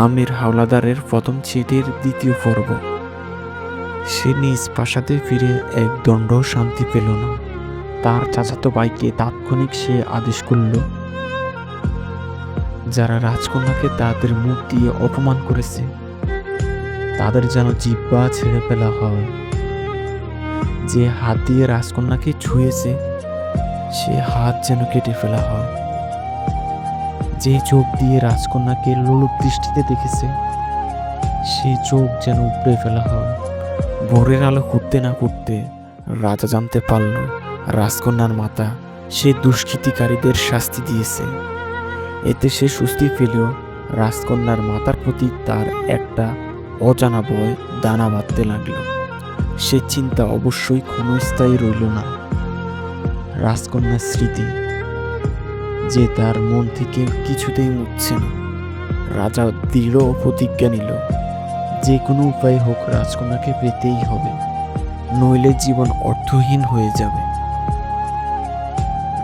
আমির হাওলাদারের প্রথম চিঠির দ্বিতীয় পর্ব। সে নিজ প্রাসাদে ফিরে এক দণ্ড শান্তি পেল না। তার চাচাতো ভাইকে তাৎক্ষণিক সে আদেশ করল, যারা রাজকন্যাকে তাদের মুখ দিয়ে অপমান করেছে তাদের যেন জিহ্বা ছেড়ে ফেলা হয়। যে হাত দিয়ে রাজকন্যাকে ছুঁয়েছে সে হাত যেন কেটে ফেলা হয়। যে চোখ দিয়ে রাজকন্যাকে লোলুপ দৃষ্টিতে দেখেছে সেই চোখ যেন উপড়ে ফেলা হয়। ভোরের আলো ফুটতে না ফুটতে রাজা জানতে পারল রাজকন্যার মাতা সে দুষ্কৃতিকারীদের শাস্তি দিয়েছে। এতে সে স্বস্তি পেলেও রাজকন্যার মাতার প্রতি তার একটা অজানা ভয় দানা বাঁধতে লাগল। সে চিন্তা অবশ্যই ক্ষণস্থায়ী রইল না। রাজকন্যার স্মৃতি যে তার মন থেকে কিছুতেই মুছছে না। রাজা দৃঢ় প্রতিজ্ঞা নিল, যে কোনো উপায় হোক রাজকন্যাকে পেতেই হবে, নইলে জীবন অর্থহীন হয়ে যাবে।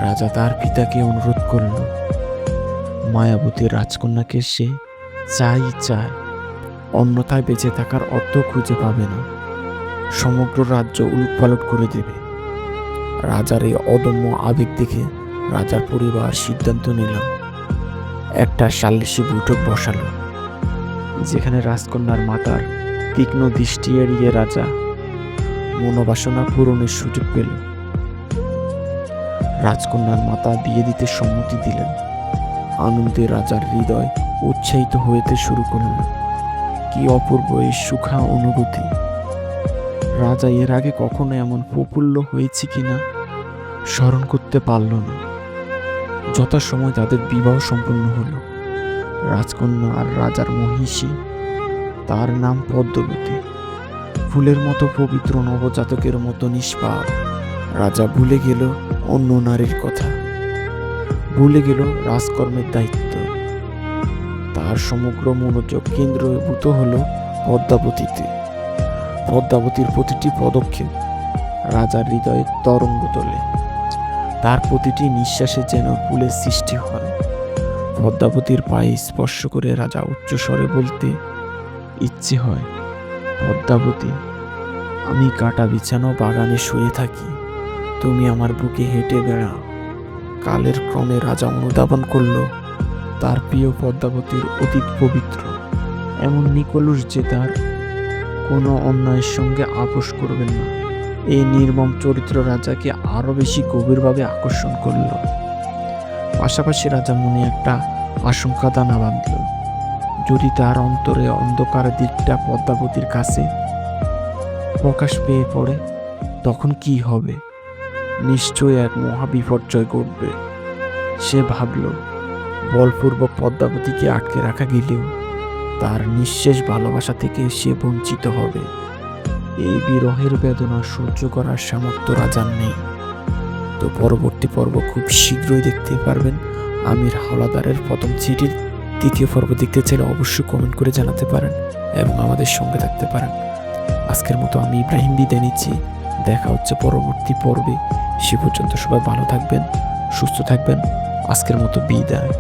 রাজা তার পিতাকে অনুরোধ করল, মায়াবতী রাজকন্যাকে সে চায়, অন্যথায় বেঁচে থাকার অর্থ খুঁজে পাবে না, সমগ্র রাজ্য উলটপালট করে দেবে। রাজার এই অদম্য আবেগ দেখে রাজার পরিবার সিদ্ধান্ত নিল, একটা সালিশি বৈঠক বসালো, যেখানে রাজকন্যার মাতার তীক্ষ্ণ দৃষ্টি এড়িয়ে রাজা মনোবাসনা পূরণের সুযোগ পেল। রাজকন্যার মাতা বিয়ে দিতে সম্মতি দিলেন। আনন্দে রাজার হৃদয় উৎসাহিত হইতে শুরু করল। কি অপূর্ব এই সুখা অনুভূতি! রাজা এর আগে কখনো এমন প্রফুল্ল হয়েছে কিনা স্মরণ করতে পারল না। যথাসময় তাদের বিবাহ সম্পন্ন হলো। রাজকন্যা আর রাজার মহিষী, তার নাম পদ্মবতী, ফুলের মতো পবিত্র, নবজাতকের মতো নিষ্পাপ। রাজা ভুলে গেল অন্য নারীর কথা, ভুলে গেল রাজকর্মের দায়িত্ব। তার সমগ্র মনোযোগ কেন্দ্রীভূত হলো পদ্মাবতীতে। পদ্মাবতীর প্রতিটি পদক্ষেপ রাজার হৃদয়ে তরঙ্গ তোলে। তার প্রতিটি নিঃশ্বাসে যেন ফুলের সৃষ্টি হয়। পদ্মাবতীর পায়ে স্পর্শ করে রাজা উচ্চস্বরে বলতে ইচ্ছে হয়, পদ্মাবতী, আমি কাটা বিছানো বাগানে শুয়ে থাকি, তুমি আমার বুকে হেঁটে বেড়াও। কালের ক্রমে রাজা অনুধাবন করল তার প্রিয় পদ্মাবতীর অতীত পবিত্র, এমন নিকলুষ যে তার কোনো অন্যায়ের সঙ্গে আপোষ করবেন না। এই নির্মম চরিত্র রাজাকে আরো বেশি গভীরভাবে আকর্ষণ করল। পাশাপাশি রাজা মনে একটা আশঙ্কা দানা বাঁধল, যদি তার অন্তরে অন্ধকার দিকটা পদ্মাবতীর কাছে প্রকাশ পেয়ে পড়ে তখন কি হবে? নিশ্চয়ই এক মহাবিপর্যয় ঘটবে। সে ভাবল, বলপূর্বক পদ্মাবতীকে আটকে রাখা গেলেও তার নিঃশেষ ভালোবাসা থেকে সে বঞ্চিত হবে। এই বিরহের বেদনা সহ্য করার সামর্থ্য রাজার নেই। তো পরবর্তী পর্ব খুব শীঘ্রই দেখতে পারবেন। আমির হাওলাদারের প্রথম চিঠির তৃতীয় পর্ব দেখতে চাইলে অবশ্যই কমেন্ট করে জানাতে পারেন এবং আমাদের সঙ্গে থাকতে পারেন। আজকের মতো আমি ইব্রাহিম বিদায় নিচ্ছি। দেখা হচ্ছে পরবর্তী পর্বে। সে পর্যন্ত সবাই ভালো থাকবেন, সুস্থ থাকবেন। আজকের মতো বিদায়।